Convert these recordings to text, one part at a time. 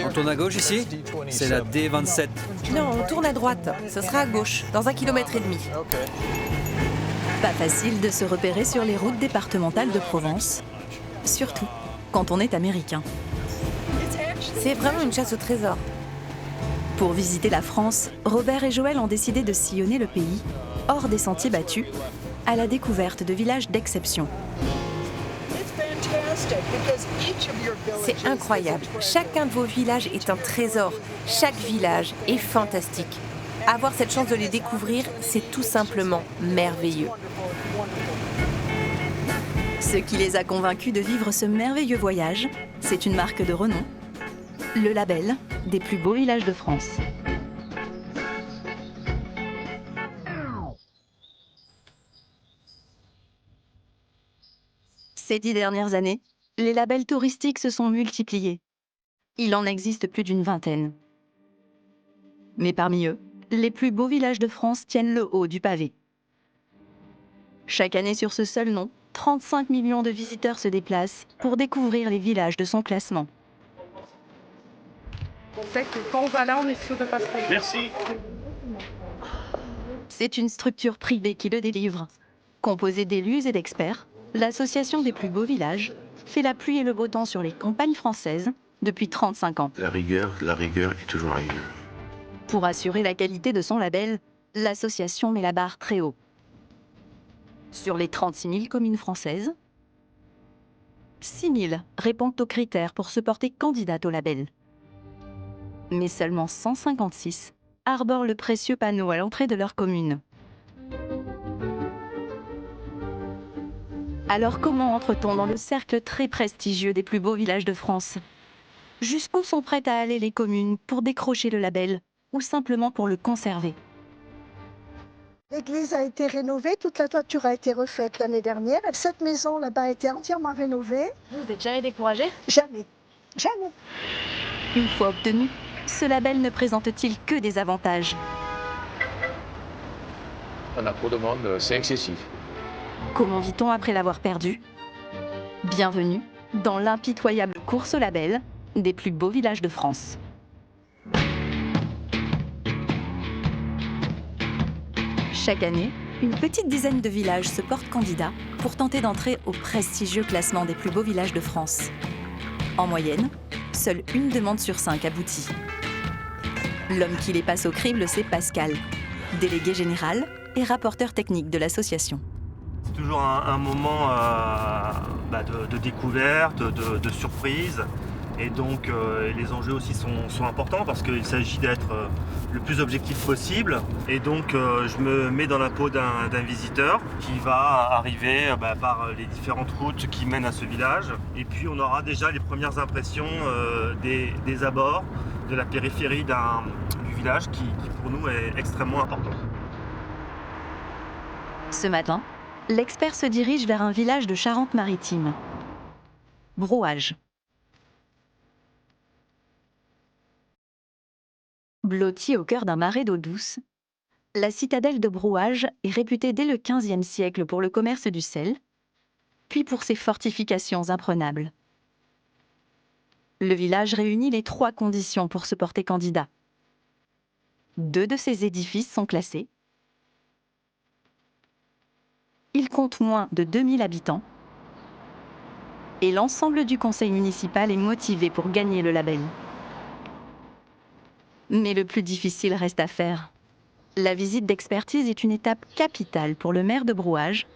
On tourne à gauche ici? C'est la D27. Non, on tourne à droite. Ce sera à gauche, dans 1,5 km. Pas facile de se repérer sur les routes départementales de Provence, surtout quand on est américain. C'est vraiment une chasse au trésor. Pour visiter la France, Robert et Joël ont décidé de sillonner le pays, hors des sentiers battus, à la découverte de villages d'exception. C'est incroyable. Chacun de vos villages est un trésor. Chaque village est fantastique. Avoir cette chance de les découvrir, c'est tout simplement merveilleux. Ce qui les a convaincus de vivre ce merveilleux voyage, c'est une marque de renom, le label des plus beaux villages de France. Ces 10 dernières années, les labels touristiques se sont multipliés. Il en existe plus d'une vingtaine. Mais parmi eux, les plus beaux villages de France tiennent le haut du pavé. Chaque année sur ce seul nom, 35 millions de visiteurs se déplacent pour découvrir les villages de son classement. Quand on va là, on est sûr de passer. Merci. C'est une structure privée qui le délivre. Composée d'élus et d'experts, l'Association des plus beaux villages fait la pluie et le beau temps sur les campagnes françaises depuis 35 ans. La rigueur est toujours rigueur. Pour assurer la qualité de son label, l'association met la barre très haut. Sur les 36 000 communes françaises, 6 000 répondent aux critères pour se porter candidate au label. Mais seulement 156 arborent le précieux panneau à l'entrée de leur commune. Alors comment entre-t-on dans le cercle très prestigieux des plus beaux villages de France? Jusqu'où sont prêtes à aller les communes pour décrocher le label ou simplement pour le conserver? L'église a été rénovée, toute la toiture a été refaite l'année dernière. Cette maison là-bas a été entièrement rénovée. Vous n'êtes jamais découragé? Jamais, jamais. Une fois obtenu, ce label ne présente-t-il que des avantages? On a trop de monde, c'est excessif. Comment vit-on après l'avoir perdu? Bienvenue dans l'impitoyable course au label des plus beaux villages de France. Chaque année, une petite dizaine de villages se portent candidats pour tenter d'entrer au prestigieux classement des plus beaux villages de France. En moyenne, seule une demande sur 5 aboutit. L'homme qui les passe au crible, c'est Pascal, délégué général et rapporteur technique de l'association. C'est toujours un moment de découverte, de surprise. Et donc les enjeux aussi sont importants parce qu'il s'agit d'être le plus objectif possible. Et donc je me mets dans la peau d'un visiteur qui va arriver par les différentes routes qui mènent à ce village. Et puis on aura déjà les premières impressions des abords, de la périphérie du village qui pour nous est extrêmement important. Ce matin, l'expert se dirige vers un village de Charente-Maritime, Brouage. Blottie au cœur d'un marais d'eau douce, la citadelle de Brouage est réputée dès le XVe siècle pour le commerce du sel, puis pour ses fortifications imprenables. Le village réunit les 3 conditions pour se porter candidat. 2 de ces édifices sont classés. Il compte moins de 2000 habitants. Et l'ensemble du conseil municipal est motivé pour gagner le label. Mais le plus difficile reste à faire. La visite d'expertise est une étape capitale pour le maire de Brouage,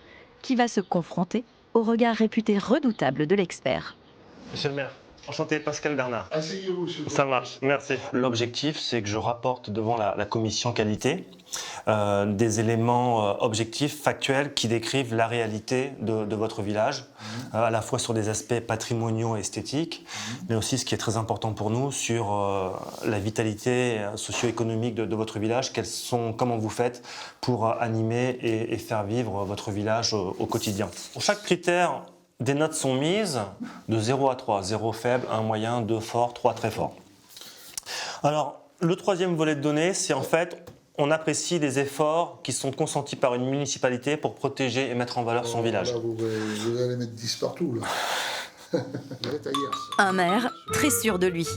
qui va se confronter au regard réputé redoutable de l'expert. Monsieur le maire, enchanté, Pascal Bernard. Asseyez-vous, s'il vous plaît. Ça marche, merci. L'objectif, c'est que je rapporte devant la commission qualité des éléments objectifs, factuels, qui décrivent la réalité de votre village, à la fois sur des aspects patrimoniaux et esthétiques, mais aussi, ce qui est très important pour nous, sur la vitalité socio-économique de votre village. Comment vous faites pour animer et faire vivre votre village au quotidien. Pour chaque critère, des notes sont mises de 0 à 3. 0 faible, 1 moyen, 2 fort, 3 très fort. Alors, le troisième volet de données, c'est en fait, on apprécie les efforts qui sont consentis par une municipalité pour protéger et mettre en valeur son village. Là, vous allez mettre 10 partout, là. Un maire très sûr de lui.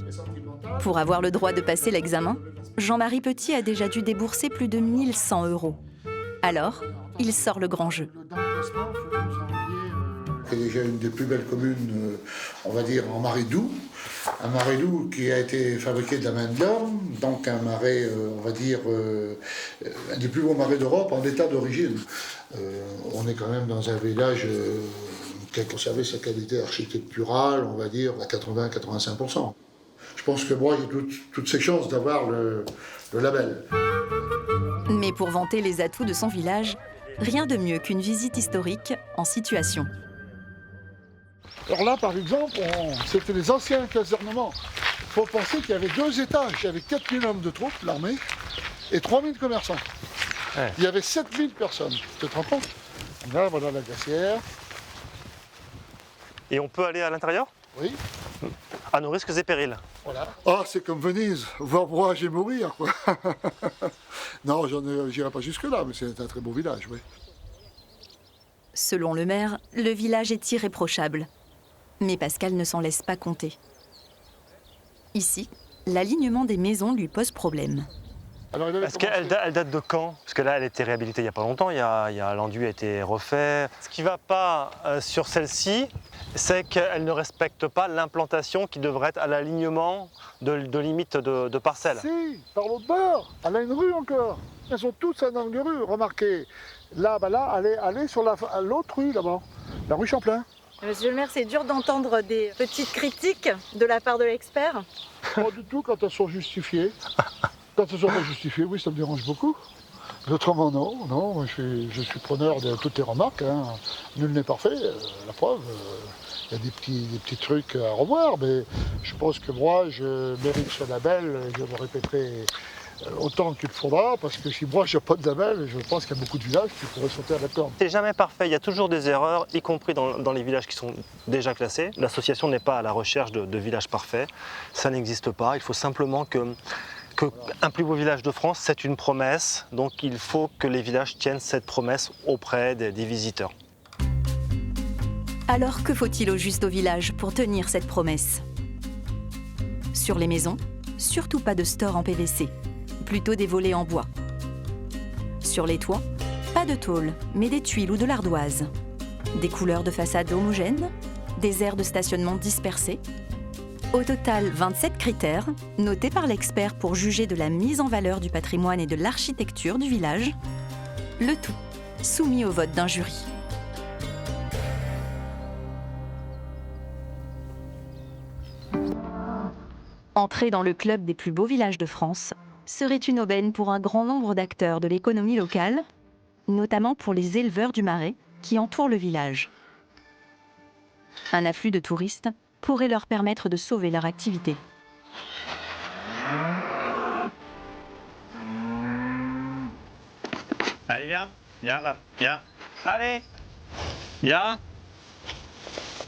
Pour avoir le droit de passer l'examen, Jean-Marie Petit a déjà dû débourser plus de 1 100 €. Alors, il sort le grand jeu. C'est déjà une des plus belles communes, on va dire, en marais doux. Un marais doux qui a été fabriqué de la main de l'homme, donc un marais, on va dire, un des plus beaux marais d'Europe en état d'origine. On est quand même dans un village qui a conservé sa qualité architecturale, on va dire, à 80-85%. Je pense que moi, j'ai toutes ces chances d'avoir le label. Mais pour vanter les atouts de son village, rien de mieux qu'une visite historique en situation. Alors là, par exemple, c'était les anciens casernements. Il faut penser qu'il y avait 2 étages. Il y avait 4 000 hommes de troupes, l'armée, et 3 000 commerçants. Ouais. Il y avait 7 000 personnes. Tu te rends compte? Là, voilà la glacière. Et on peut aller à l'intérieur? Oui. À nos risques et périls. Voilà. Ah, c'est comme Venise, voir broyer et mourir, quoi. Non, j'irai pas jusque-là, mais c'est un très beau village, oui. Selon le maire, le village est irréprochable. Mais Pascal ne s'en laisse pas compter. Ici, l'alignement des maisons lui pose problème. Est-ce qu'elle date de quand? Parce que là, elle a été réhabilitée il n'y a pas longtemps, l'enduit a été refait. Ce qui ne va pas sur celle-ci, c'est qu'elle ne respecte pas l'implantation qui devrait être à l'alignement de limite de parcelles. Si, par l'autre bord, elle a une rue encore. Elles sont toutes un angle de rue, remarquez. Là, elle est sur l'autre rue là-bas, la rue Champlain. Monsieur le maire, c'est dur d'entendre des petites critiques de la part de l'expert. Pas du tout quand elles sont justifiées. Quand elles sont pas justifiées, oui, ça me dérange beaucoup. Autrement, non. Moi, je suis preneur de toutes les remarques. Hein. Nul n'est parfait, la preuve. Il y a des petits trucs à revoir, mais je pense que moi, je mérite ce label. Je le répéterai autant qu'il faudra, parce que si moi, je n'ai pas de label, je pense qu'il y a beaucoup de villages qui pourraient sauter à la corde. C'est jamais parfait, il y a toujours des erreurs, y compris dans les villages qui sont déjà classés. L'association n'est pas à la recherche de villages parfaits, ça n'existe pas. Il faut simplement qu'un plus beau village de France, c'est une promesse, donc il faut que les villages tiennent cette promesse auprès des visiteurs. Alors que faut-il au juste au village pour tenir cette promesse? Sur les maisons, surtout pas de store en PVC, plutôt des volets en bois. Sur les toits, pas de tôle, mais des tuiles ou de l'ardoise. Des couleurs de façade homogènes, des aires de stationnement dispersées. Au total, 27 critères, notés par l'expert pour juger de la mise en valeur du patrimoine et de l'architecture du village. Le tout soumis au vote d'un jury. Entrer dans le club des plus beaux villages de France serait une aubaine pour un grand nombre d'acteurs de l'économie locale, notamment pour les éleveurs du Marais qui entourent le village. Un afflux de touristes pourrait leur permettre de sauver leur activité. Allez, viens là, viens. Allez, viens.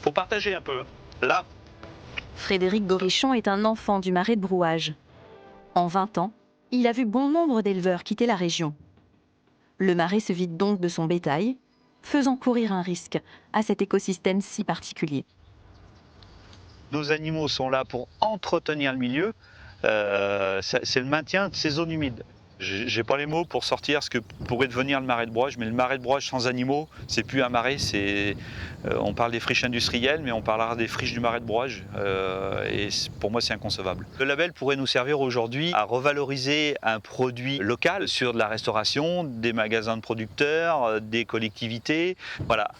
Faut partager un peu. Là. Frédéric Gorichon est un enfant du Marais de Brouage. En 20 ans, il a vu bon nombre d'éleveurs quitter la région. Le Marais se vide donc de son bétail, faisant courir un risque à cet écosystème si particulier. Nos animaux sont là pour entretenir le milieu, c'est le maintien de ces zones humides. J'ai pas les mots pour sortir ce que pourrait devenir le marais de Brouage, mais le marais de Brouage sans animaux, c'est plus un marais, on parle des friches industrielles, mais on parlera des friches du marais de Brouage, et pour moi c'est inconcevable. Le label pourrait nous servir aujourd'hui à revaloriser un produit local sur de la restauration, des magasins de producteurs, des collectivités. Voilà.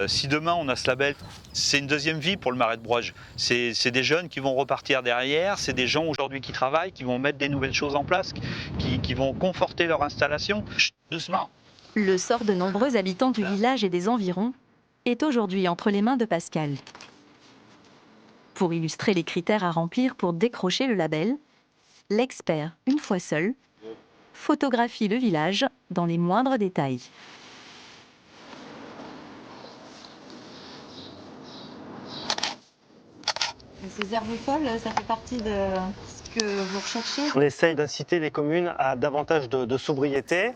Si demain on a ce label, c'est une deuxième vie pour le marais de Brouage. C'est des jeunes qui vont repartir derrière, c'est des gens aujourd'hui qui travaillent, qui vont mettre des nouvelles choses en place, qui vont conforter leur installation. Chut, doucement. Le sort de nombreux habitants du village et des environs est aujourd'hui entre les mains de Pascal. Pour illustrer les critères à remplir pour décrocher le label, l'expert, une fois seul, photographie le village dans les moindres détails. Ces herbes folles, ça fait partie de ce que vous recherchez? On essaye d'inciter les communes à davantage de sobriété,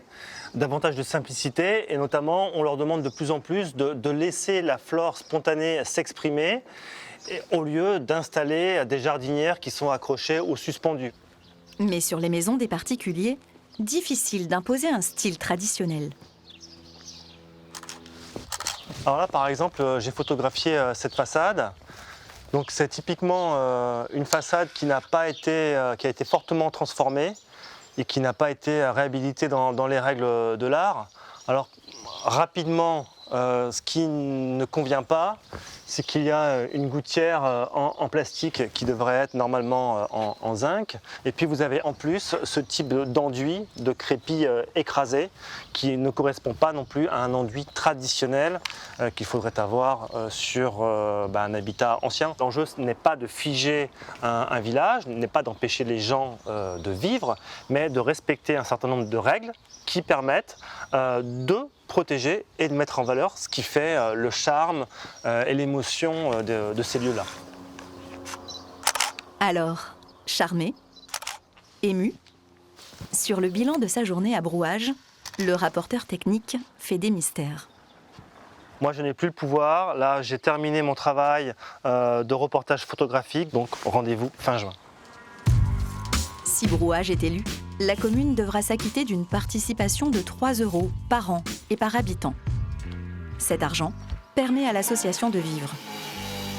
davantage de simplicité, et notamment on leur demande de plus en plus de laisser la flore spontanée s'exprimer au lieu d'installer des jardinières qui sont accrochées ou suspendues. Mais sur les maisons des particuliers, difficile d'imposer un style traditionnel. Alors là, par exemple, j'ai photographié cette façade. Donc c'est typiquement une façade qui n'a pas été, qui a été fortement transformée et qui n'a pas été réhabilitée dans les règles de l'art. Alors rapidement, ce qui ne convient pas, c'est qu'il y a une gouttière en plastique qui devrait être normalement en zinc. Et puis vous avez en plus ce type d'enduit, de crépi écrasé, qui ne correspond pas non plus à un enduit traditionnel qu'il faudrait avoir sur un habitat ancien. L'enjeu n'est pas de figer un village, n'est pas d'empêcher les gens de vivre, mais de respecter un certain nombre de règles qui permettent de protéger et de mettre en valeur ce qui fait le charme et l'émotion de ces lieux-là. Alors, charmé, ému, sur le bilan de sa journée à Brouage, le rapporteur technique fait des mystères. Moi, je n'ai plus le pouvoir. Là, j'ai terminé mon travail de reportage photographique, donc rendez-vous fin juin. Si Brouage est élu, la commune devra s'acquitter d'une participation de 3 € par an et par habitant. Cet argent permet à l'association de vivre.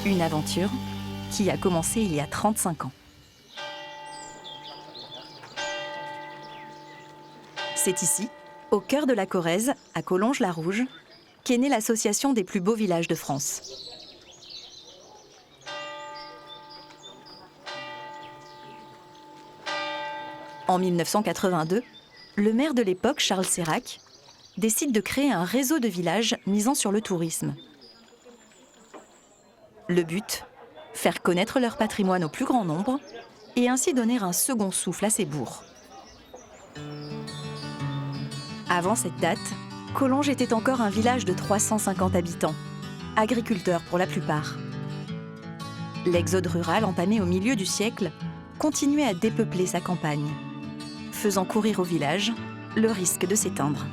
Une aventure qui a commencé il y a 35 ans. C'est ici, au cœur de la Corrèze, à Collonges-la-Rouge, qu'est née l'association des plus beaux villages de France. En 1982, le maire de l'époque, Charles Seyrac, décide de créer un réseau de villages misant sur le tourisme. Le but, faire connaître leur patrimoine au plus grand nombre et ainsi donner un second souffle à ces bourgs. Avant cette date, Collonges était encore un village de 350 habitants, agriculteurs pour la plupart. L'exode rural entamé au milieu du siècle continuait à dépeupler sa campagne, faisant courir au village le risque de s'éteindre.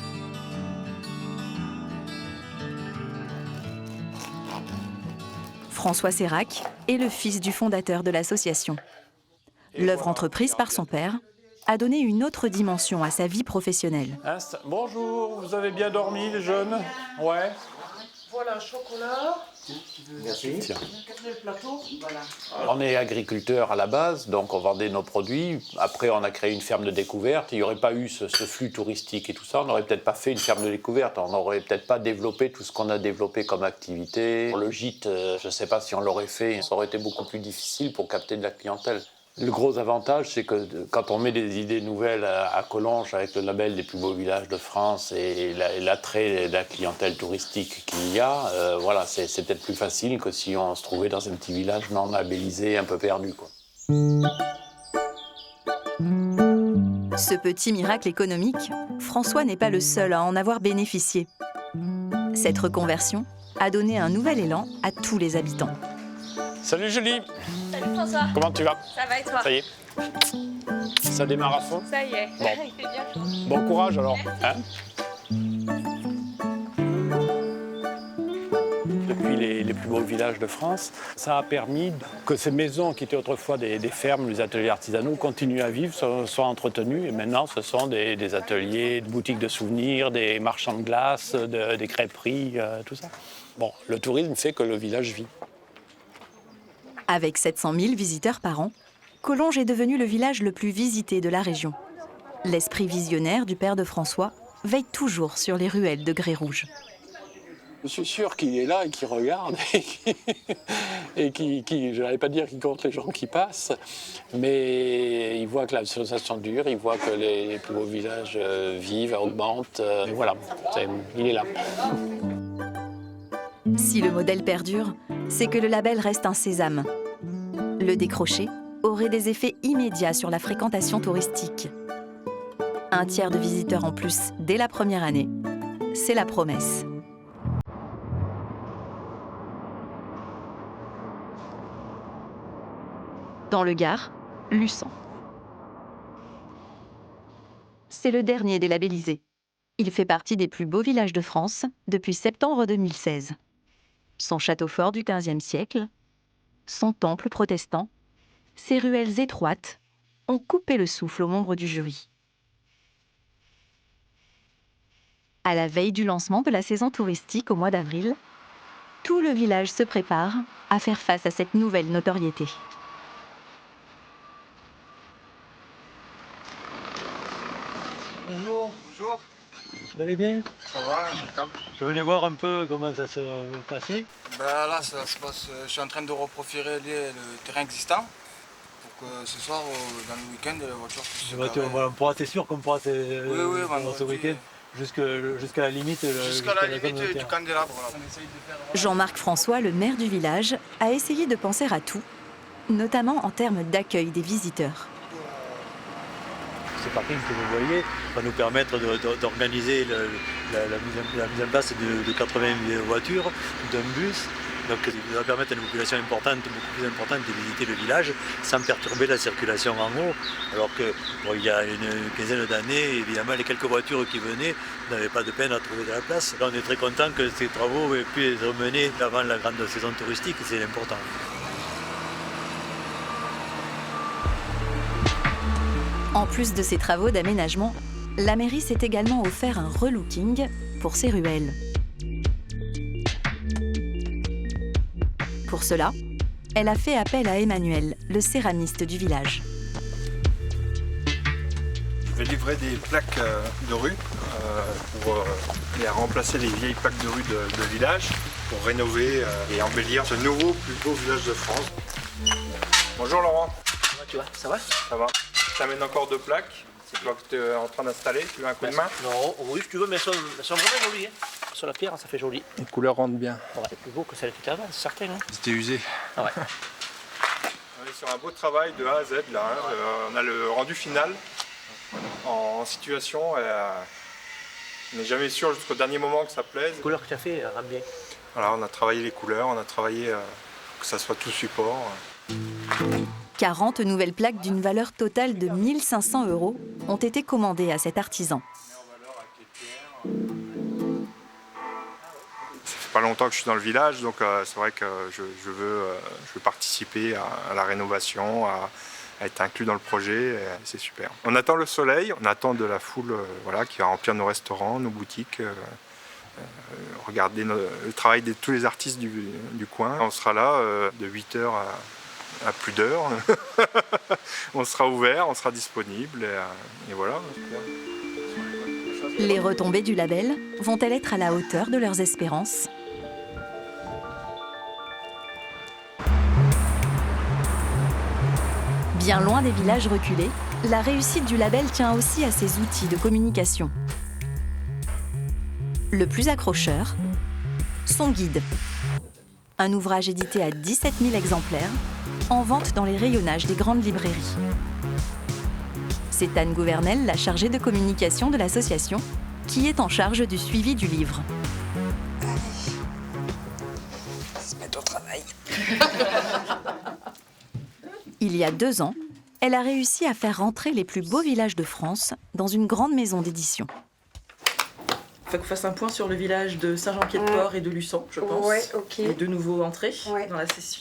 François Seyrac est le fils du fondateur de l'association. L'œuvre entreprise par son père a donné une autre dimension à sa vie professionnelle. Bonjour, vous avez bien dormi les jeunes? Ouais. Voilà, chocolat. Merci. Tiens. Voilà. On est agriculteur à la base, donc on vendait nos produits. Après, on a créé une ferme de découverte. Il n'y aurait pas eu ce flux touristique et tout ça. On n'aurait peut-être pas fait une ferme de découverte. On n'aurait peut-être pas développé tout ce qu'on a développé comme activité. Le gîte, je ne sais pas si on l'aurait fait. Ça aurait été beaucoup plus difficile pour capter de la clientèle. Le gros avantage, c'est que quand on met des idées nouvelles à Collonges, avec le label des plus beaux villages de France et l'attrait de la clientèle touristique qu'il y a, voilà, c'est peut-être plus facile que si on se trouvait dans un petit village non labellisé, un peu perdu, quoi. Ce petit miracle économique, François n'est pas le seul à en avoir bénéficié. Cette reconversion a donné un nouvel élan à tous les habitants. Salut Julie. Salut François. Comment tu vas? Ça va et toi? Ça y est. Ça démarre à fond? Ça y est. Bon. Il fait bien chaud. Bon courage alors. Hein? Depuis les plus beaux villages de France, ça a permis que ces maisons qui étaient autrefois des fermes, les ateliers artisanaux, continuent à vivre, soient entretenus. Et maintenant, ce sont des ateliers, des boutiques de souvenirs, des marchands de glace, des crêperies, tout ça. Bon, le tourisme fait que le village vit. Avec 700 000 visiteurs par an, Collonges est devenu le village le plus visité de la région. L'esprit visionnaire du père de François veille toujours sur les ruelles de grès rouge. Je suis sûr qu'il est là et qu'il regarde et qui, je n'allais pas dire qu'il compte les gens qui passent, mais il voit que l'association dure, il voit que les plus beaux villages vivent, augmentent. Voilà, il est là. Si le modèle perdure, c'est que le label reste un sésame. Le décrocher aurait des effets immédiats sur la fréquentation touristique. Un tiers de visiteurs en plus dès la première année, c'est la promesse. Dans le Gard, Luçon. C'est le dernier des labellisés. Il fait partie des plus beaux villages de France depuis septembre 2016. Son château fort du XVe siècle, son temple protestant, ses ruelles étroites ont coupé le souffle aux membres du jury. À la veille du lancement de la saison touristique au mois d'avril, tout le village se prépare à faire face à cette nouvelle notoriété. Bonjour. Bonjour. Vous allez bien? Ça va, je venais voir un peu comment ça se passait. Ben là, ça se passe, je suis en train de reprofiler le terrain existant pour que ce soir, dans le week-end, les voitures puissent se garer. On pourra, t'es sûr qu'on pourra oui, ce week-end jusqu'à la limite, du candélabre. Voilà. Jean-Marc François, le maire du village, a essayé de penser à tout, notamment en termes d'accueil des visiteurs. Ce parking que vous voyez va nous permettre d'organiser la mise en place de 80 voitures, d'un bus. Donc ça va permettre à une population importante, beaucoup plus importante, de visiter le village sans perturber la circulation en haut. Alors que il y a une quinzaine d'années, évidemment, les quelques voitures qui venaient n'avaient pas de peine à trouver de la place. Là, on est très content que ces travaux aient pu être menés avant la grande saison touristique, c'est important. En plus de ces travaux d'aménagement, la mairie s'est également offert un relooking pour ses ruelles. Pour cela, elle a fait appel à Emmanuel, le céramiste du village. Je vais livrer des plaques de rue pour remplacer les vieilles plaques de rue de village pour rénover et embellir ce nouveau plus beau village de France. Bonjour Laurent. Comment tu vas? Ça va? Ça va. Je t'amène encore 2 plaques. C'est toi que tu es en train d'installer. Tu veux un coup de main? Non, oui, si tu veux, mais elles sont vraiment jolies. Hein. Sur la pierre, ça fait joli. Les couleurs rendent bien. Ouais, c'est plus beau que celle qui était avant, c'est certain. Hein. C'était usé. Ah ouais. On est sur un beau travail de A à Z là. Hein. On a le rendu final en situation. On n'est jamais sûr jusqu'au dernier moment que ça plaise. Les couleurs que tu as fait rendent bien. Voilà, on a travaillé les couleurs, on a travaillé que ça soit tout support. 40 nouvelles plaques d'une valeur totale de 1 500 € ont été commandées à cet artisan. Ça fait pas longtemps que je suis dans le village, donc c'est vrai que je veux participer à la rénovation, à être inclus dans le projet, c'est super. On attend le soleil, on attend de la foule qui va remplir nos restaurants, nos boutiques, regarder le travail de tous les artistes du coin. On sera là de 8h à plus d'heures. On sera ouvert, on sera disponible et voilà. Les retombées du label vont-elles être à la hauteur de leurs espérances ? Bien loin des villages reculés, la réussite du label tient aussi à ses outils de communication. Le plus accrocheur, son guide. Un ouvrage édité à 17 000 exemplaires, en vente dans les rayonnages des grandes librairies. C'est Anne Gouvernel, la chargée de communication de l'association, qui est en charge du suivi du livre. Allez, on se met au travail. Il y a 2 ans, elle a réussi à faire rentrer les plus beaux villages de France dans une grande maison d'édition. Il faut qu'on fasse un point sur le village de Saint-Jean-Pied-de-Port et de Luçon, je pense. Ouais, ok. Les 2 nouveaux entrées ouais.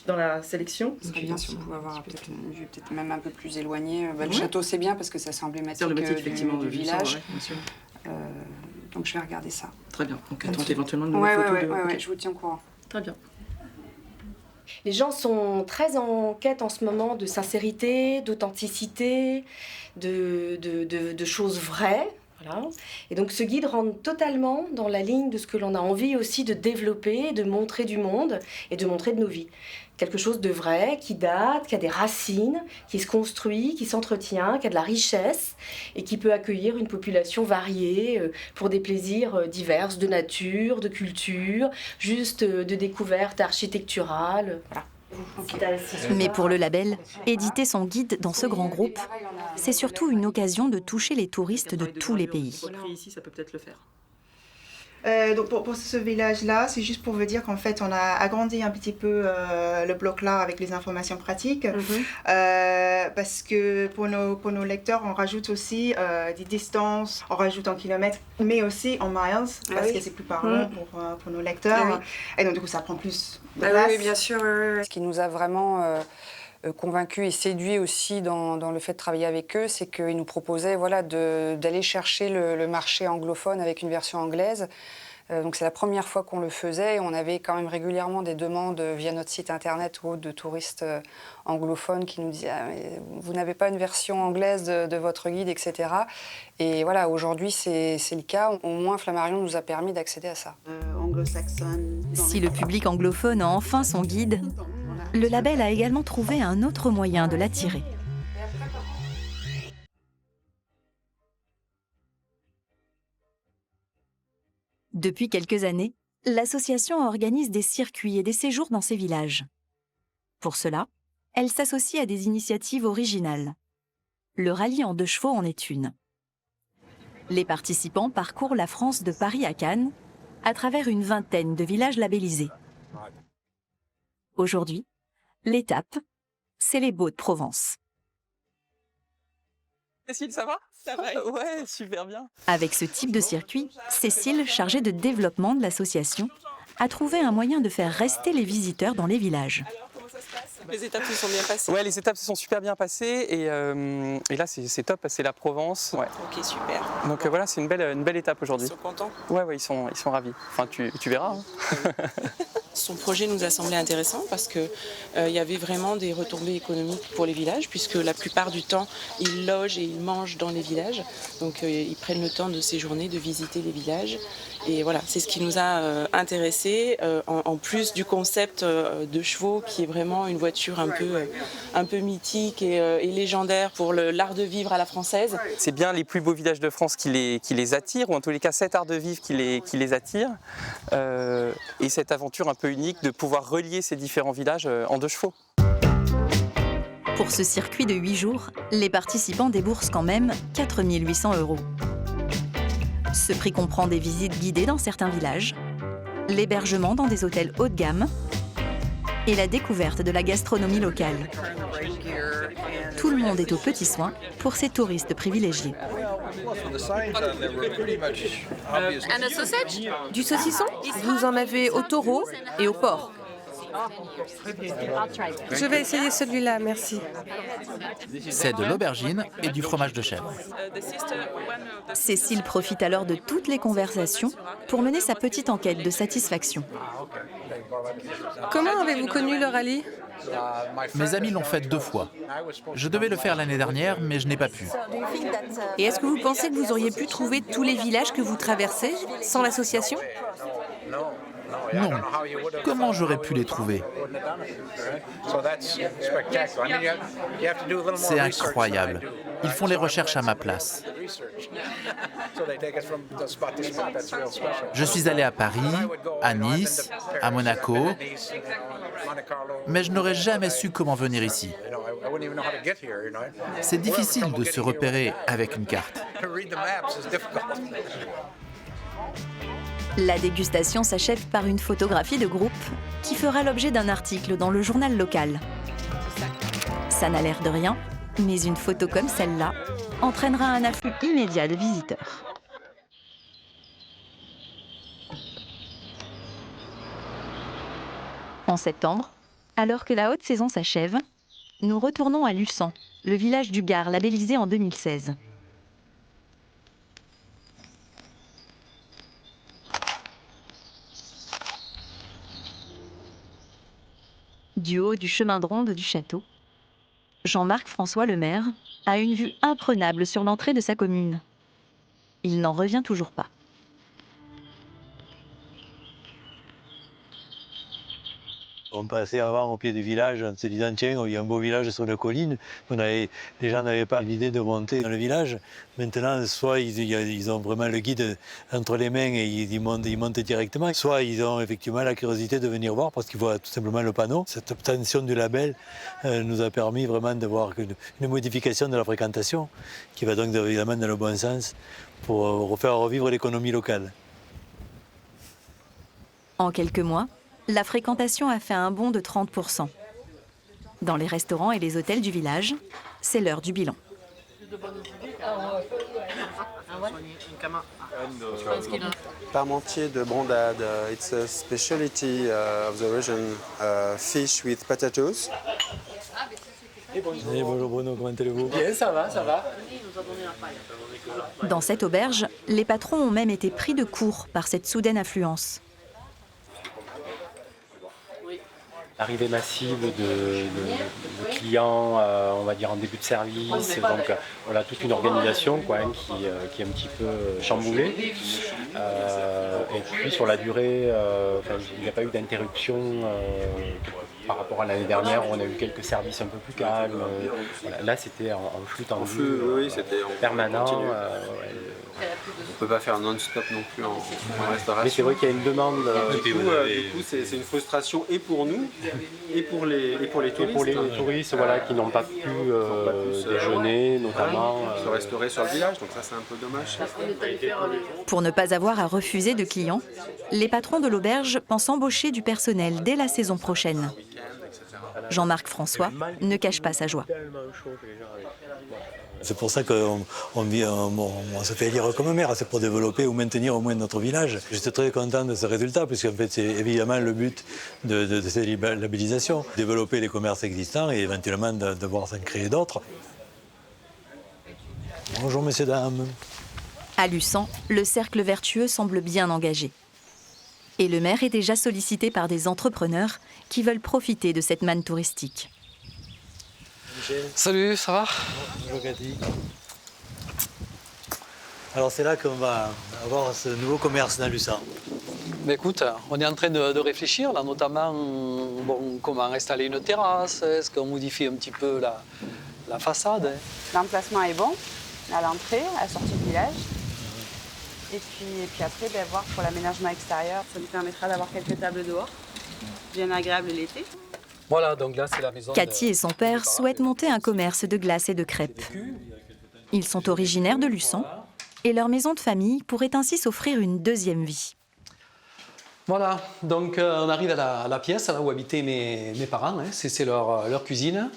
dans la sélection. Ce serait bien si on pouvait avoir une vue peut-être même un peu plus éloignée. Le château, c'est bien parce que ça c'est emblématique du village. Ouais, bien sûr. Donc je vais regarder ça. Très bien. Donc attends éventuellement une nouvelle photo. Ouais, je vous tiens au courant. Très bien. Les gens sont très en quête en ce moment de sincérité, d'authenticité, de choses vraies. Voilà. Et donc ce guide rentre totalement dans la ligne de ce que l'on a envie aussi de développer, de montrer du monde et de montrer de nos vies. Quelque chose de vrai, qui date, qui a des racines, qui se construit, qui s'entretient, qui a de la richesse et qui peut accueillir une population variée pour des plaisirs divers, de nature, de culture, juste de découverte architecturale. Voilà. Mais pour le label, éditer son guide dans ce grand groupe, c'est surtout une occasion de toucher les touristes de tous les pays. Ici, ça peut peut-être le faire. Donc pour ce village-là, c'est juste pour vous dire qu'en fait, on a agrandi un petit peu le bloc là avec les informations pratiques, parce que pour nos lecteurs, on rajoute aussi des distances, on rajoute en kilomètres, mais aussi en miles, parce que c'est plus parlant pour nos lecteurs. Et donc du coup, ça prend plus de place. Oui, bien sûr. Ce qui nous a vraiment convaincus et séduits aussi dans le fait de travailler avec eux, c'est qu'ils nous proposaient d'aller chercher le marché anglophone avec une version anglaise. Donc c'est la première fois qu'on le faisait et on avait quand même régulièrement des demandes via notre site internet ou autre de touristes anglophones qui nous disaient vous n'avez pas une version anglaise de votre guide, etc. Et voilà, aujourd'hui c'est le cas. Au moins Flammarion nous a permis d'accéder à ça. Si le public anglophone a enfin son guide, le label a également trouvé un autre moyen de l'attirer. Depuis quelques années, l'association organise des circuits et des séjours dans ces villages. Pour cela, elle s'associe à des initiatives originales. Le rallye en 2 chevaux en est une. Les participants parcourent la France de Paris à Cannes à travers une vingtaine de villages labellisés. Aujourd'hui, l'étape, c'est les Baux-de-Provence. Cécile, ça va? Ça va. Ouais, super bien. Avec ce type de circuit, Cécile, chargée de développement de l'association, a trouvé un moyen de faire rester les visiteurs dans les villages. Les étapes se sont bien passées. Ouais, les étapes se sont super bien passées et là c'est top, c'est la Provence. Ouais. Ok, super. Donc voilà, c'est une belle étape aujourd'hui. Ils sont contents? Ouais, ils sont ravis. Enfin, tu verras. Hein. Son projet nous a semblé intéressant parce qu'il y avait vraiment des retombées économiques pour les villages, puisque la plupart du temps, ils logent et ils mangent dans les villages. Donc ils prennent le temps de séjourner, de visiter les villages. Et voilà, c'est ce qui nous a intéressés, en plus du concept de chevaux, qui est vraiment une voiture un peu mythique et légendaire pour l'art de vivre à la française. C'est bien les plus beaux villages de France qui les attirent, ou en tous les cas cet art de vivre qui les attire. Et cette aventure un peu unique de pouvoir relier ces différents villages en 2 chevaux. Pour ce circuit de 8 jours, les participants déboursent quand même 4 800 €. Ce prix comprend des visites guidées dans certains villages, l'hébergement dans des hôtels haut de gamme et la découverte de la gastronomie locale. Tout le monde est aux petits soins pour ces touristes privilégiés. Du saucisson? Vous en avez au taureau et au porc. Je vais essayer celui-là, merci. C'est de l'aubergine et du fromage de chèvre. Cécile profite alors de toutes les conversations pour mener sa petite enquête de satisfaction. Comment avez-vous connu le rallye? Mes amis l'ont fait 2 fois. Je devais le faire l'année dernière, mais je n'ai pas pu. Et est-ce que vous pensez que vous auriez pu trouver tous les villages que vous traversez sans l'association? Non. Comment j'aurais pu les trouver? C'est incroyable. Ils font les recherches à ma place. Je suis allé à Paris, à Nice, à Monaco, mais je n'aurais jamais su comment venir ici. C'est difficile de se repérer avec une carte. La dégustation s'achève par une photographie de groupe qui fera l'objet d'un article dans le journal local. Ça n'a l'air de rien, mais une photo comme celle-là entraînera un afflux immédiat de visiteurs. En septembre, alors que la haute saison s'achève, nous retournons à Luçon, le village du Gard labellisé en 2016. Du haut du chemin de ronde du château, Jean-Marc François le maire a une vue imprenable sur l'entrée de sa commune. Il n'en revient toujours pas. On passait avant au pied du village en se disant tiens, il y a un beau village sur la colline. Les gens n'avaient pas l'idée de monter dans le village. Maintenant, soit ils ont vraiment le guide entre les mains et ils montent directement, soit ils ont effectivement la curiosité de venir voir parce qu'ils voient tout simplement le panneau. Cette obtention du label nous a permis vraiment d'avoir une modification de la fréquentation qui va donc évidemment dans le bon sens pour refaire revivre l'économie locale. En quelques mois, la fréquentation a fait un bond de 30%. Dans les restaurants et les hôtels du village, c'est l'heure du bilan. Parmentier de Brondade, it's a specialty of the region, fish with potatoes. Bonjour Bruno, comment allez-vous? Bien, ça va, ça va. Dans cette auberge, les patrons ont même été pris de court par cette soudaine affluence. Arrivée massive de clients, on va dire en début de service, donc voilà toute une organisation quoi, qui est un petit peu chamboulée. Et puis sur la durée, il n'y a pas eu d'interruption par rapport à l'année dernière où on a eu quelques services un peu plus calmes. Voilà, là c'était en flux tendu, permanent. On ne peut pas faire non-stop non plus en restauration. Mais c'est vrai qu'il y a une demande. Du coup, c'est une frustration et pour nous et pour les touristes. Et pour les touristes voilà, qui n'ont pas pu déjeuner notamment. Se restaurer sur le village, donc ça c'est un peu dommage. Pour ne pas avoir à refuser de clients, les patrons de l'auberge pensent embaucher du personnel dès la saison prochaine. Jean-Marc François ne cache pas sa joie. C'est pour ça qu'on se fait élire comme maire, c'est pour développer ou maintenir au moins notre village. J'étais très content de ce résultat, puisqu'en fait c'est évidemment le but de cette labellisation, développer les commerces existants et éventuellement de voir s'en créer d'autres. Bonjour messieurs, dames. À Luçan, le cercle vertueux semble bien engagé. Et le maire est déjà sollicité par des entrepreneurs qui veulent profiter de cette manne touristique. Salut, ça va? Bonjour Cathy. Alors c'est là qu'on va avoir ce nouveau commerce dans Luçan. Mais écoute, on est en train de réfléchir, là, notamment comment installer une terrasse, est-ce qu'on modifie un petit peu la façade. L'emplacement est bon, à l'entrée, à la sortie du village. Et puis après, voir pour l'aménagement extérieur, ça nous permettra d'avoir quelques tables dehors, bien agréables l'été. Voilà, donc là, c'est la maison. Cathy et son père souhaitent monter un commerce de glaces et de crêpes. Ils sont originaires de Luçan et leur maison de famille pourrait ainsi s'offrir une deuxième vie. Voilà, donc on arrive à la pièce là où habitaient mes parents, hein. C'est leur cuisine.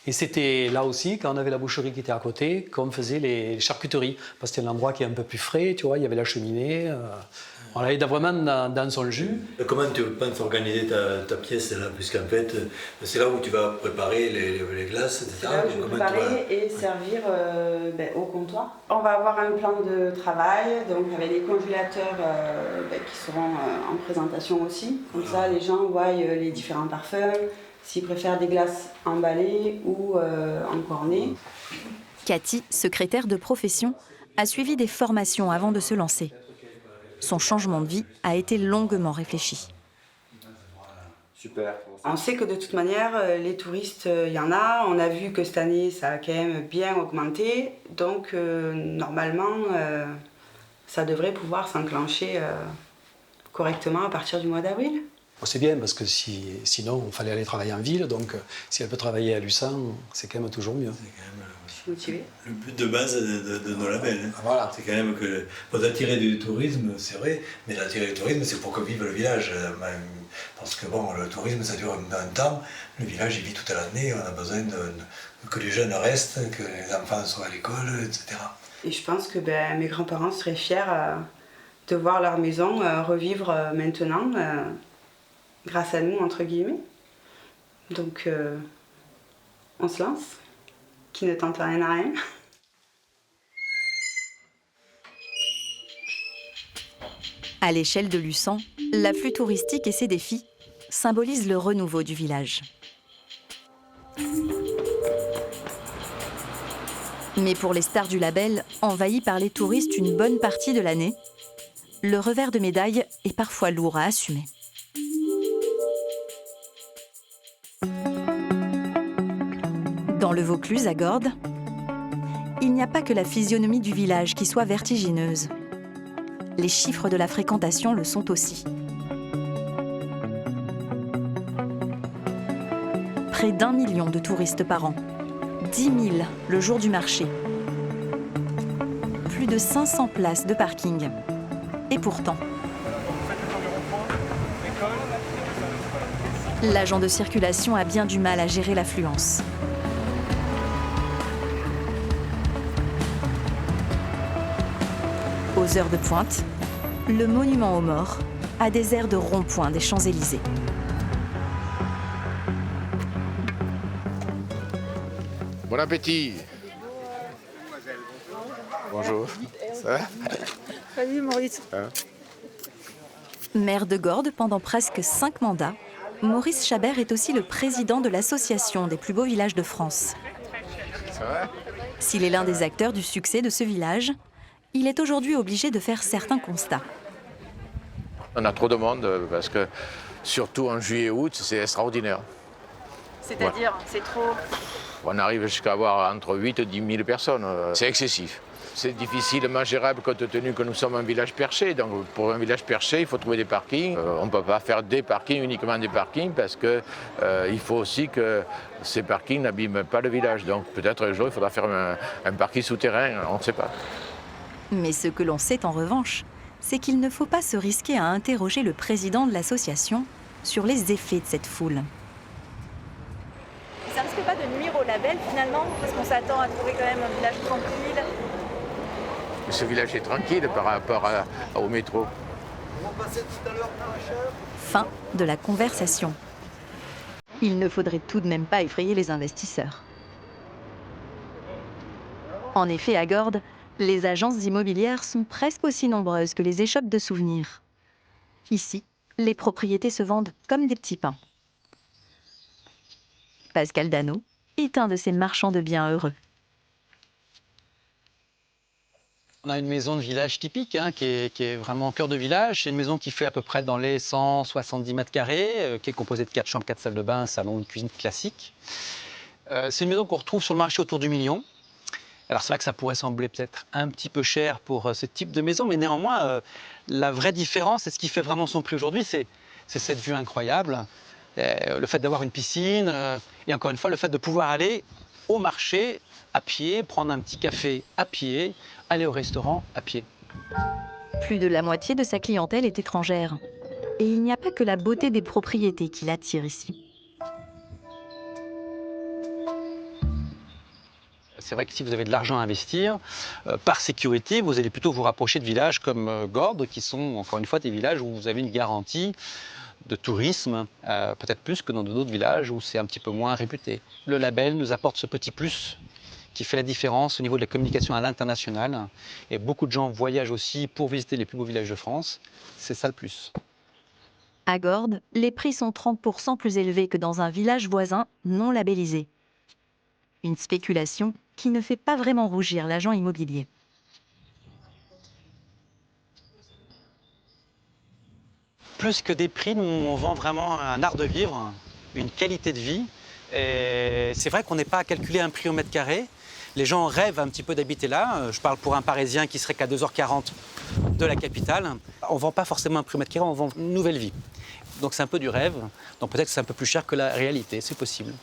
Et c'était là aussi, quand on avait la boucherie qui était à côté, qu'on faisait les charcuteries. Parce que c'était un endroit qui est un peu plus frais, tu vois, il y avait la cheminée. Voilà, il est vraiment dans son jus. Comment tu penses organiser ta pièce là? Puisqu'en fait, c'est là où tu vas préparer les glaces, etc. C'est là où je vais préparer et servir au comptoir. On va avoir un plan de travail, donc avec des congélateurs qui seront en présentation aussi. Comme ça, les gens voient les différents parfums, s'ils préfèrent des glaces emballées ou en cornet. Cathy, secrétaire de profession, a suivi des formations avant de se lancer. Son changement de vie a été longuement réfléchi. Super. On sait que de toute manière, les touristes, il y en a. On a vu que cette année, ça a quand même bien augmenté. Donc, normalement, ça devrait pouvoir s'enclencher correctement à partir du mois d'avril. C'est bien, parce que sinon, il fallait aller travailler en ville. Donc, si elle peut travailler à Luçan, c'est quand même toujours mieux. Motivé. Le but de base de nos labels, hein. Voilà. C'est quand même que pour attirer du tourisme, c'est vrai, mais attirer du tourisme, c'est pour que vive le village. Parce que bon, le tourisme, ça dure un temps, le village, il vit toute l'année, on a besoin que les jeunes restent, que les enfants soient à l'école, etc. Et je pense que mes grands-parents seraient fiers de voir leur maison revivre maintenant, grâce à nous, entre guillemets. Donc, on se lance. Qui ne tente rien à rien. À l'échelle de Luçan, l'afflux touristique et ses défis symbolisent le renouveau du village. Mais pour les stars du label, envahies par les touristes une bonne partie de l'année, le revers de médaille est parfois lourd à assumer. Dans le Vaucluse, à Gordes, il n'y a pas que la physionomie du village qui soit vertigineuse. Les chiffres de la fréquentation le sont aussi. Près d'1 million de touristes par an, 10 000 le jour du marché, plus de 500 places de parking. Et pourtant, L'agent de circulation a bien du mal à gérer l'affluence. Aux heures de pointe, le monument aux morts a des airs de rond-point des Champs-Élysées. Bon appétit. Bonjour. Ça va? Salut Maurice. Maire de Gordes pendant presque 5 mandats, Maurice Chabert est aussi le président de l'Association des plus beaux villages de France. Ça va? S'il est l'un des acteurs du succès de ce village, il est aujourd'hui obligé de faire certains constats. On a trop de monde parce que, surtout en juillet-août, c'est extraordinaire. C'est-à-dire, c'est trop... On arrive jusqu'à avoir entre 8 et 10 000 personnes. C'est excessif. C'est difficilement gérable compte tenu que nous sommes un village perché. Donc pour un village perché, il faut trouver des parkings. On ne peut pas faire des parkings, uniquement des parkings, parce qu'il faut aussi que ces parkings n'abîment pas le village. Donc peut-être un jour, il faudra faire un parking souterrain, on ne sait pas. Mais ce que l'on sait en revanche, c'est qu'il ne faut pas se risquer à interroger le président de l'association sur les effets de cette foule. Ça risque pas de nuire au label finalement, parce qu'on s'attend à trouver quand même un village tranquille. Ce village est tranquille par rapport au métro. Fin de la conversation. Il ne faudrait tout de même pas effrayer les investisseurs. En effet, à Gordes, les agences immobilières sont presque aussi nombreuses que les échoppes de souvenirs. Ici, les propriétés se vendent comme des petits pains. Pascal Dano est un de ces marchands de biens heureux. On a une maison de village typique qui est vraiment au cœur de village. C'est une maison qui fait à peu près dans les 170 mètres carrés, qui est composée de 4 chambres, 4 salles de bain, un salon, une cuisine classique. C'est une maison qu'on retrouve sur le marché autour du million. Alors c'est vrai que ça pourrait sembler peut-être un petit peu cher pour ce type de maison, mais néanmoins, la vraie différence, et ce qui fait vraiment son prix aujourd'hui, c'est cette vue incroyable, le fait d'avoir une piscine, et encore une fois, le fait de pouvoir aller au marché à pied, prendre un petit café à pied, aller au restaurant à pied. Plus de la moitié de sa clientèle est étrangère. Et il n'y a pas que la beauté des propriétés qui l'attire ici. C'est vrai que si vous avez de l'argent à investir, par sécurité, vous allez plutôt vous rapprocher de villages comme Gordes, qui sont encore une fois des villages où vous avez une garantie de tourisme, peut-être plus que dans d'autres villages où c'est un petit peu moins réputé. Le label nous apporte ce petit plus qui fait la différence au niveau de la communication à l'international. Et beaucoup de gens voyagent aussi pour visiter les plus beaux villages de France. C'est ça le plus. À Gordes, les prix sont 30% plus élevés que dans un village voisin non labellisé. Une spéculation qui ne fait pas vraiment rougir l'agent immobilier. Plus que des prix, nous, on vend vraiment un art de vivre, une qualité de vie. Et c'est vrai qu'on n'est pas à calculer un prix au mètre carré. Les gens rêvent un petit peu d'habiter là. Je parle pour un Parisien qui serait qu'à 2h40 de la capitale. On ne vend pas forcément un prix au mètre carré, on vend une nouvelle vie. Donc c'est un peu du rêve. Donc peut-être que c'est un peu plus cher que la réalité, c'est possible.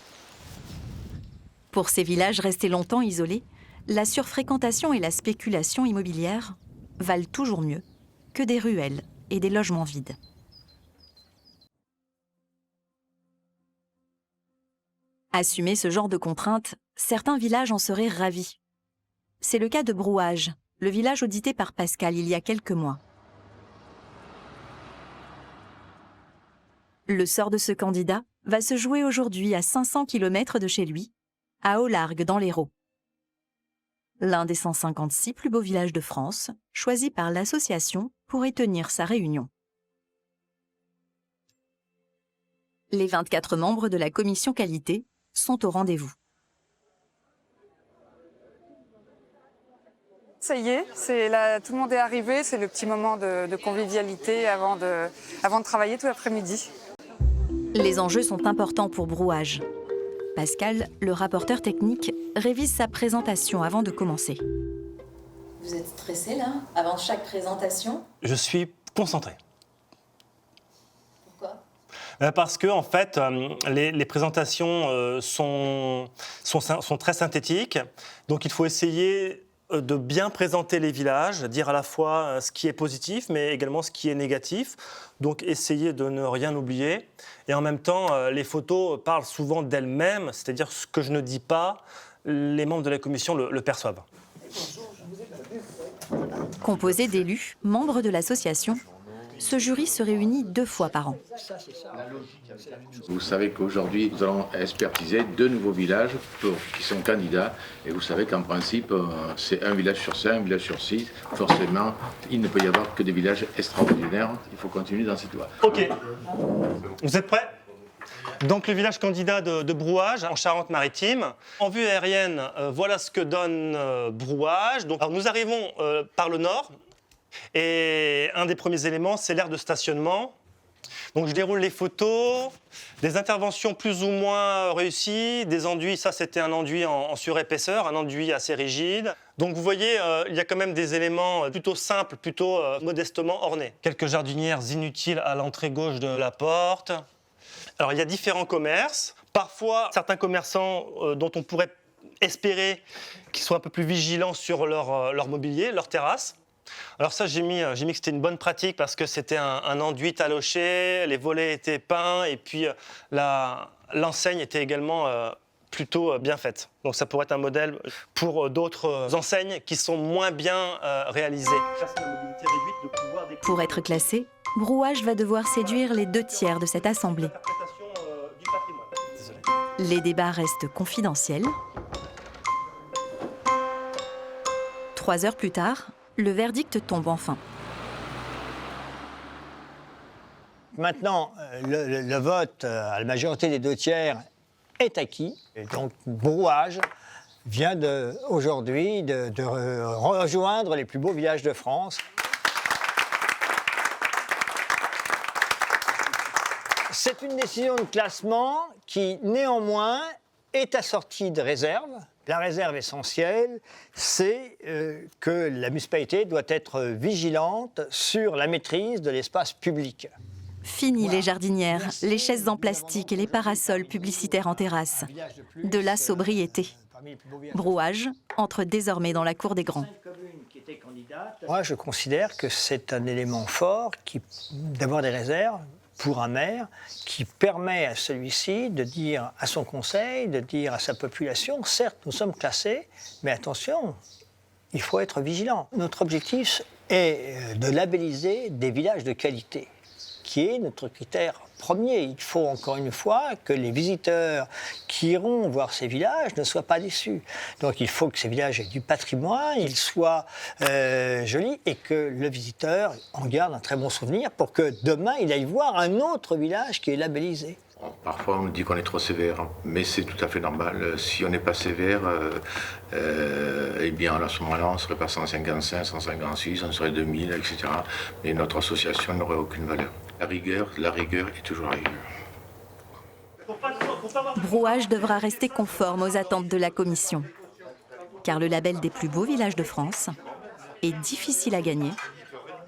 Pour ces villages restés longtemps isolés, la surfréquentation et la spéculation immobilière valent toujours mieux que des ruelles et des logements vides. Assumer ce genre de contraintes, certains villages en seraient ravis. C'est le cas de Brouage, le village audité par Pascal il y a quelques mois. Le sort de ce candidat va se jouer aujourd'hui à 500 km de chez lui, à Au-Largue dans l'Hérault. L'un des 156 plus beaux villages de France, choisi par l'association pour y tenir sa réunion. Les 24 membres de la commission qualité sont au rendez-vous. Ça y est, là, tout le monde est arrivé, c'est le petit moment de convivialité avant de travailler tout l'après-midi. Les enjeux sont importants pour Brouage. Pascal, le rapporteur technique, révise sa présentation avant de commencer. Vous êtes stressé là, avant chaque présentation? Je suis concentré. Pourquoi? Parce que en fait, les présentations sont très synthétiques, donc il faut essayer de bien présenter les villages, dire à la fois ce qui est positif, mais également ce qui est négatif. Donc essayer de ne rien oublier. Et en même temps, les photos parlent souvent d'elles-mêmes, c'est-à-dire ce que je ne dis pas, les membres de la commission le perçoivent. Composé d'élus, membres de l'association, ce jury se réunit 2 fois par an. Vous savez qu'aujourd'hui, nous allons expertiser 2 nouveaux villages qui sont candidats. Et vous savez qu'en principe, c'est un village sur 5, un village sur 6. Forcément, il ne peut y avoir que des villages extraordinaires. Il faut continuer dans cette voie. Ok. Vous êtes prêts ? Donc le village candidat de Brouage, en Charente-Maritime. En vue aérienne, voilà ce que donne Brouage. Donc, alors, nous arrivons par le nord. Et un des premiers éléments, c'est l'aire de stationnement. Donc je déroule les photos, des interventions plus ou moins réussies, des enduits, ça c'était un enduit en surépaisseur, un enduit assez rigide. Donc vous voyez, il y a quand même des éléments plutôt simples, plutôt modestement ornés. Quelques jardinières inutiles à l'entrée gauche de la porte. Alors il y a différents commerces, parfois certains commerçants dont on pourrait espérer qu'ils soient un peu plus vigilants sur leur mobilier, leur terrasse. Alors ça, j'ai mis que c'était une bonne pratique parce que c'était un enduit taloché, les volets étaient peints et puis l'enseigne était également plutôt bien faite. Donc ça pourrait être un modèle pour d'autres enseignes qui sont moins bien réalisées. Pour être classé, Brouage va devoir séduire les 2/3 de cette assemblée. Les débats restent confidentiels. 3 heures plus tard, le verdict tombe enfin. Maintenant, le vote à la majorité des 2/3 est acquis. Et donc, Brouage vient aujourd'hui de rejoindre les plus beaux villages de France. C'est une décision de classement qui, néanmoins, est assortie de réserves. La réserve essentielle, c'est que la municipalité doit être vigilante sur la maîtrise de l'espace public. Fini les jardinières, les chaises en plastique et les parasols publicitaires en terrasse. De la sobriété. Brouage entre désormais dans la cour des grands. Moi, je considère que c'est un élément fort d'avoir des réserves pour un maire qui permet à celui-ci de dire à son conseil, de dire à sa population, certes, nous sommes classés, mais attention, il faut être vigilant. Notre objectif est de labelliser des villages de qualité, qui est notre critère premier. Il faut encore une fois que les visiteurs qui iront voir ces villages ne soient pas déçus. Donc il faut que ces villages aient du patrimoine, ils soient jolis et que le visiteur en garde un très bon souvenir pour que demain il aille voir un autre village qui est labellisé. Parfois on nous dit qu'on est trop sévère, mais c'est tout à fait normal. Si on n'est pas sévère, eh bien à ce moment-là on ne serait pas 155, 156, on serait 2000, etc. Mais notre association n'aurait aucune valeur. La rigueur est toujours la rigueur. Brouage devra rester conforme aux attentes de la commission. Car le label des plus beaux villages de France est difficile à gagner,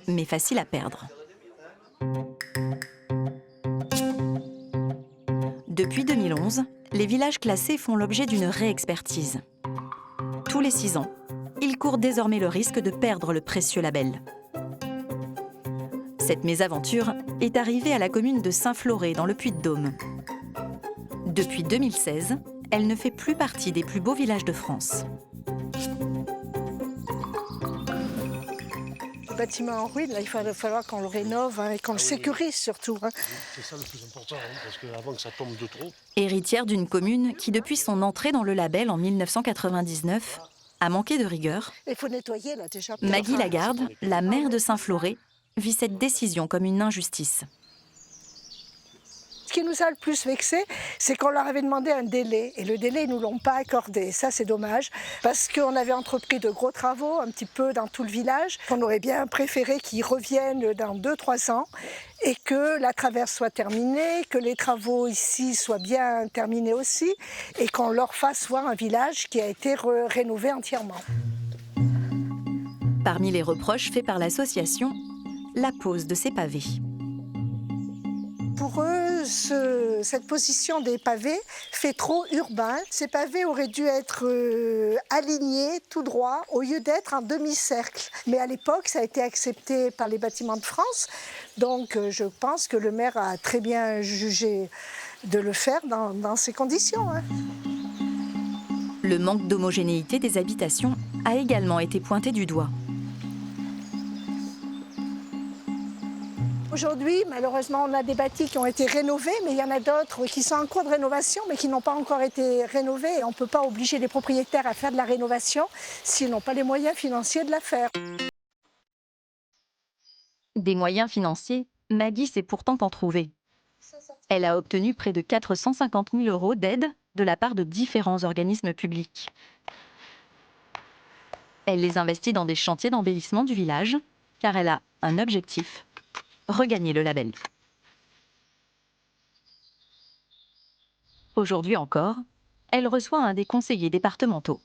mais facile à perdre. Depuis 2011, les villages classés font l'objet d'une réexpertise. Tous les 6 ans, ils courent désormais le risque de perdre le précieux label. Cette mésaventure est arrivée à la commune de Saint-Floré, dans le Puy-de-Dôme. Depuis 2016, elle ne fait plus partie des plus beaux villages de France. Le bâtiment en ruine, là, il va falloir qu'on le rénove et qu'on le sécurise surtout. C'est ça le plus important, parce qu'avant que ça tombe de trop. Héritière d'une commune qui, depuis son entrée dans le label en 1999, a manqué de rigueur, Il faut nettoyer là déjà. Maggie Lagarde, la maire de Saint-Floré, vit cette décision comme une injustice. Ce qui nous a le plus vexé, c'est qu'on leur avait demandé un délai. Et le délai, ils ne nous l'ont pas accordé. Ça, c'est dommage, parce qu'on avait entrepris de gros travaux, un petit peu dans tout le village. On aurait bien préféré qu'ils reviennent dans 2-3 ans et que la traverse soit terminée, que les travaux ici soient bien terminés aussi, et qu'on leur fasse voir un village qui a été rénové entièrement. Parmi les reproches faits par l'association, la pose de ces pavés. Pour eux, cette position des pavés fait trop urbain. Ces pavés auraient dû être alignés tout droit au lieu d'être en demi-cercle. Mais à l'époque, ça a été accepté par les Bâtiments de France. Donc je pense que le maire a très bien jugé de le faire dans ces conditions. Hein. Le manque d'homogénéité des habitations a également été pointé du doigt. Aujourd'hui, malheureusement, on a des bâtis qui ont été rénovés, mais il y en a d'autres qui sont en cours de rénovation, mais qui n'ont pas encore été rénovés. Et on ne peut pas obliger les propriétaires à faire de la rénovation s'ils n'ont pas les moyens financiers de la faire. Des moyens financiers, Maggie sait pourtant en trouver. Elle a obtenu près de 450 000 € d'aide de la part de différents organismes publics. Elle les investit dans des chantiers d'embellissement du village, car elle a un objectif: regagner le label. Aujourd'hui encore, elle reçoit un des conseillers départementaux.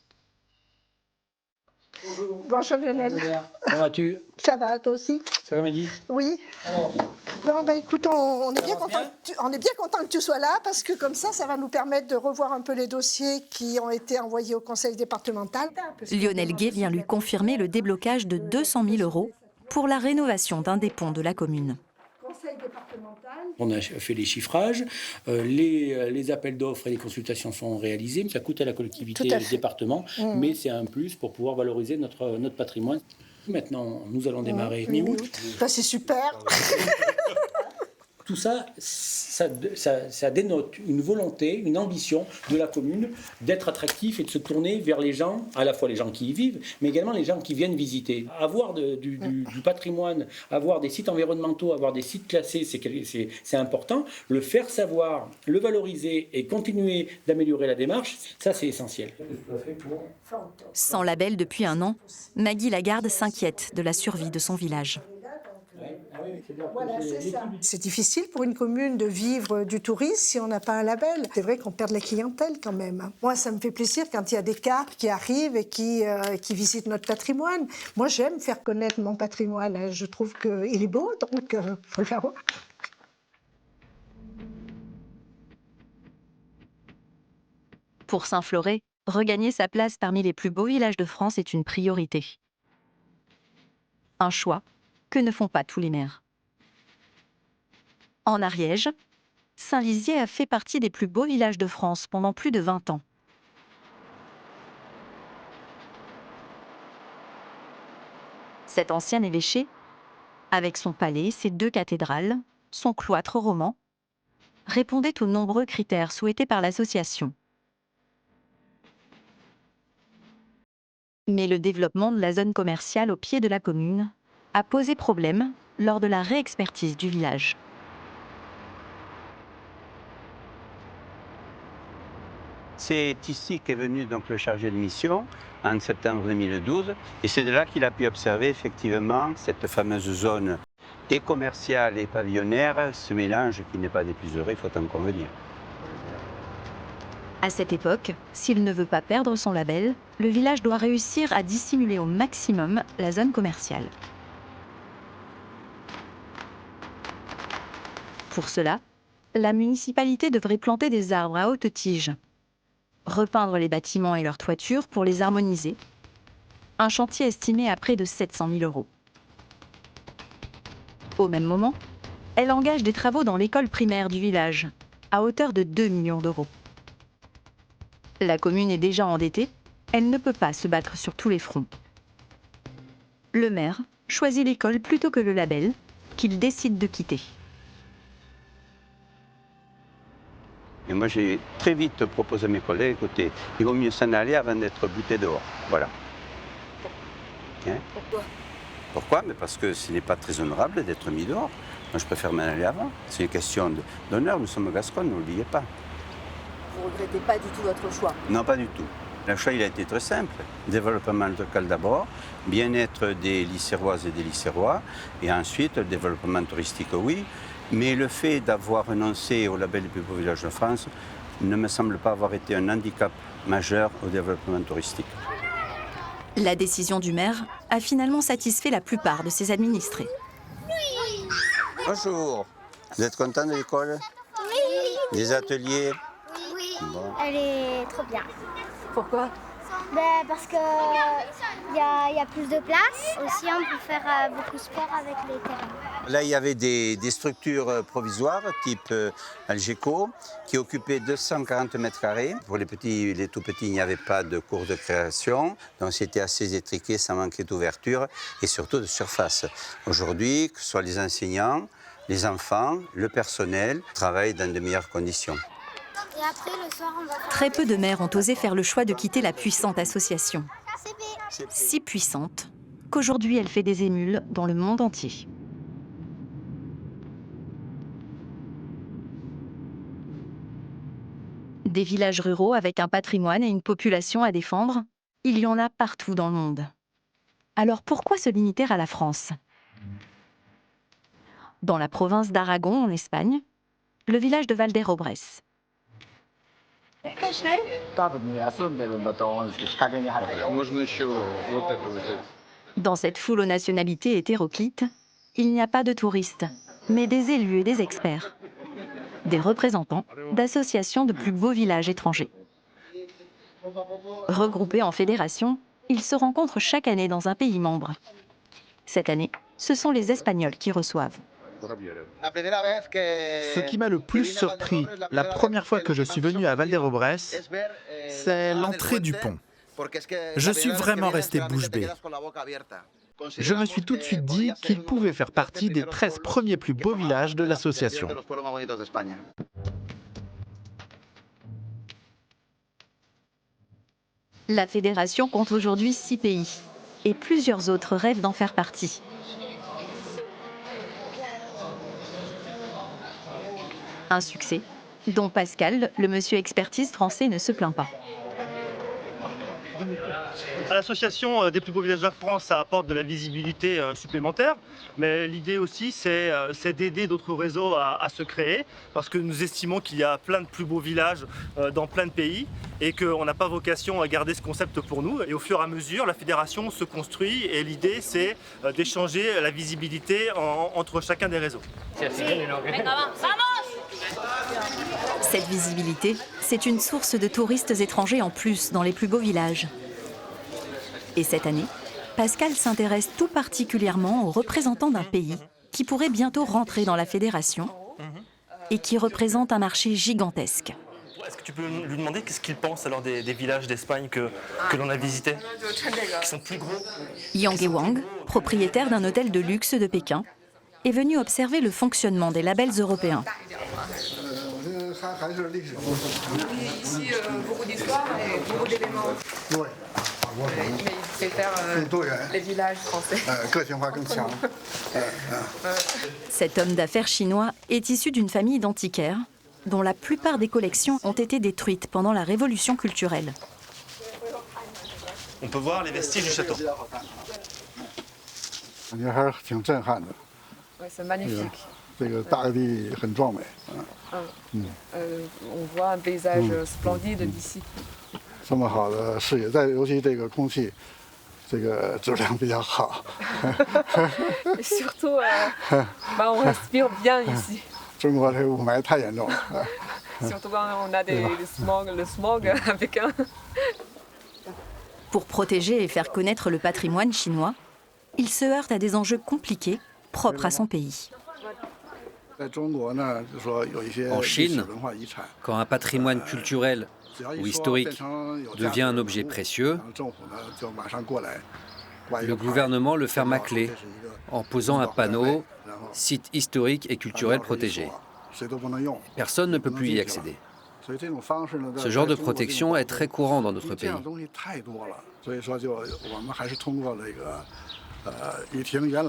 Bonjour Lionel. Comment vas-tu? Ça va, toi aussi? Ça va, Maggie? Oui. Bon, bah, écoute, on est bien content que tu sois là, parce que comme ça va nous permettre de revoir un peu les dossiers qui ont été envoyés au conseil départemental. Lionel Gay vient lui confirmer le déblocage de 200 000 € pour la rénovation d'un des ponts de la commune. On a fait les chiffrages, les appels d'offres et les consultations sont réalisés. Ça coûte à la collectivité et au département, mais c'est un plus pour pouvoir valoriser notre patrimoine. Maintenant, nous allons démarrer mi-août. Ça, c'est super. Tout ça, ça dénote une volonté, une ambition de la commune d'être attractif et de se tourner vers les gens, à la fois les gens qui y vivent, mais également les gens qui viennent visiter. Avoir du patrimoine, avoir des sites environnementaux, avoir des sites classés, c'est important. Le faire savoir, le valoriser et continuer d'améliorer la démarche, ça c'est essentiel. Sans label depuis 1 an, Maggie Lagarde s'inquiète de la survie de son village. Voilà, c'est difficile pour une commune de vivre du tourisme si on n'a pas un label. C'est vrai qu'on perd de la clientèle quand même. Moi, ça me fait plaisir quand il y a des cartes qui arrivent et qui visitent notre patrimoine. Moi, j'aime faire connaître mon patrimoine. Je trouve qu'il est beau, donc il faut le faire voir. Pour Saint-Florey, regagner sa place parmi les plus beaux villages de France est une priorité. Un choix que ne font pas tous les maires. En Ariège, Saint-Lizier a fait partie des plus beaux villages de France pendant plus de 20 ans. Cet ancien évêché, avec son palais, ses 2 cathédrales, son cloître roman, répondait aux nombreux critères souhaités par l'association. Mais le développement de la zone commerciale au pied de la commune a posé problème lors de la réexpertise du village. C'est ici qu'est venu donc le chargé de mission en septembre 2012 et c'est de là qu'il a pu observer effectivement cette fameuse zone et commerciale et pavillonnaire, ce mélange qui n'est pas des plus heureux, il faut en convenir. À cette époque, s'il ne veut pas perdre son label, le village doit réussir à dissimuler au maximum la zone commerciale. Pour cela, la municipalité devrait planter des arbres à haute tige, repeindre les bâtiments et leurs toitures pour les harmoniser. Un chantier estimé à près de 700 000 €. Au même moment, elle engage des travaux dans l'école primaire du village, à hauteur de 2 millions d'euros. La commune est déjà endettée, elle ne peut pas se battre sur tous les fronts. Le maire choisit l'école plutôt que le label, qu'il décide de quitter. Et moi, j'ai très vite proposé à mes collègues, écoutez, il vaut mieux s'en aller avant d'être buté dehors. Voilà. Hein? Pourquoi? Mais parce que ce n'est pas très honorable d'être mis dehors. Moi, je préfère m'en aller avant. C'est une question d'honneur. Nous sommes gascons, n'oubliez pas. Vous ne regrettez pas du tout votre choix? Non, pas du tout. Le choix, il a été très simple. Développement local d'abord, bien-être des Lycéroises et des Lycérois, et ensuite le développement touristique, oui. Mais le fait d'avoir renoncé au label des plus beaux villages de France ne me semble pas avoir été un handicap majeur au développement touristique. La décision du maire a finalement satisfait la plupart de ses administrés. Bonjour. Vous êtes content de l'école? Oui. Des ateliers? Oui, Bon. elle est trop bien. Pourquoi? Parce qu'il y a plus de place. Aussi, on peut faire beaucoup de sport avec les terrains. Là, il y avait des structures provisoires, type Algeco, qui occupaient 240 mètres carrés. Pour les tout petits, il n'y avait pas de cours de création. Donc, c'était assez étriqué, ça manquait d'ouverture et surtout de surface. Aujourd'hui, que ce soit les enseignants, les enfants, le personnel, travaillent dans de meilleures conditions. Et après, le soir, on va faire... Très peu de mères ont osé faire le choix de quitter la puissante association. Si puissante qu'aujourd'hui elle fait des émules dans le monde entier. Des villages ruraux avec un patrimoine et une population à défendre, il y en a partout dans le monde. Alors pourquoi se limiter à la France? Dans la province d'Aragon, en Espagne, le village de Valderobrés. Dans cette foule aux nationalités hétéroclites, il n'y a pas de touristes, mais des élus et des experts, des représentants d'associations de plus beaux villages étrangers. Regroupés en fédérations, ils se rencontrent chaque année dans un pays membre. Cette année, ce sont les Espagnols qui reçoivent. Ce qui m'a le plus surpris la première fois que je suis venu à Valderobrés, c'est l'entrée du pont. Je suis vraiment resté bouche bée. Je me suis tout de suite dit qu'il pouvait faire partie des 13 premiers plus beaux villages de l'association. La fédération compte aujourd'hui 6 pays et plusieurs autres rêvent d'en faire partie. Un succès dont Pascal, le monsieur expertise français, ne se plaint pas. À l'association des plus beaux villages de France, ça apporte de la visibilité supplémentaire, mais l'idée aussi c'est d'aider d'autres réseaux à se créer, parce que nous estimons qu'il y a plein de plus beaux villages dans plein de pays et qu'on n'a pas vocation à garder ce concept pour nous. Et au fur et à mesure, la fédération se construit et l'idée c'est d'échanger la visibilité entre chacun des réseaux. Cette visibilité, c'est une source de touristes étrangers en plus dans les plus beaux villages. Et cette année, Pascal s'intéresse tout particulièrement aux représentants d'un pays qui pourrait bientôt rentrer dans la fédération et qui représente un marché gigantesque. Est-ce que tu peux lui demander qu'est-ce qu'il pense alors des villages d'Espagne que l'on a visités, qui sont plus gros? Yang Wang, propriétaire d'un hôtel de luxe de Pékin, est venu observer le fonctionnement des labels européens. Ici, beaucoup d'histoires et beaucoup d'éléments. Mais il préfère les villages français. Cet homme d'affaires chinois est issu d'une famille d'antiquaires, dont la plupart des collections ont été détruites pendant la Révolution culturelle. On peut voir les vestiges du château. Ouais, c'est magnifique. On voit un paysage splendide d'ici. Et surtout, on respire bien ici. Surtout quand on a le smog à Pékin. Pour protéger et faire connaître le patrimoine chinois, il se heurte à des enjeux compliqués propres à son pays. En Chine, quand un patrimoine culturel ou historique devient un objet précieux, le gouvernement le ferme à clé en posant un panneau « Site historique et culturel protégé ». Personne ne peut plus y accéder. Ce genre de protection est très courant dans notre pays.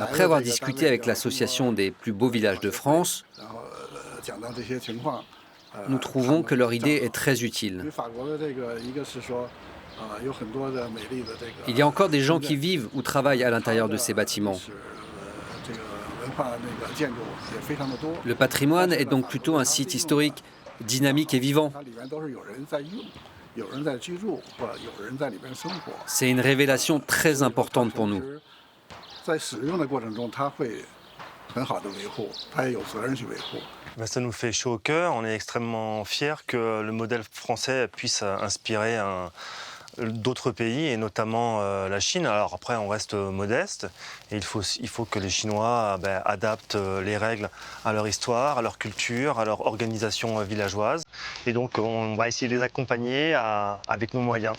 Après avoir discuté avec l'association des plus beaux villages de France, nous trouvons que leur idée est très utile. Il y a encore des gens qui vivent ou travaillent à l'intérieur de ces bâtiments. Le patrimoine est donc plutôt un site historique, dynamique et vivant. C'est une révélation très importante pour nous. Ça nous fait chaud au cœur. On est extrêmement fiers que le modèle français puisse inspirer d'autres pays, et notamment la Chine. Alors après, on reste modeste, et il faut que les Chinois adaptent les règles à leur histoire, à leur culture, à leur organisation villageoise. Et donc, on va essayer de les accompagner avec nos moyens.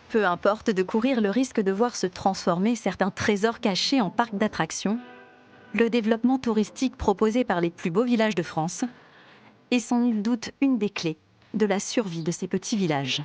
Peu importe de courir le risque de voir se transformer certains trésors cachés en parcs d'attractions, le développement touristique proposé par les plus beaux villages de France est sans nul doute une des clés de la survie de ces petits villages.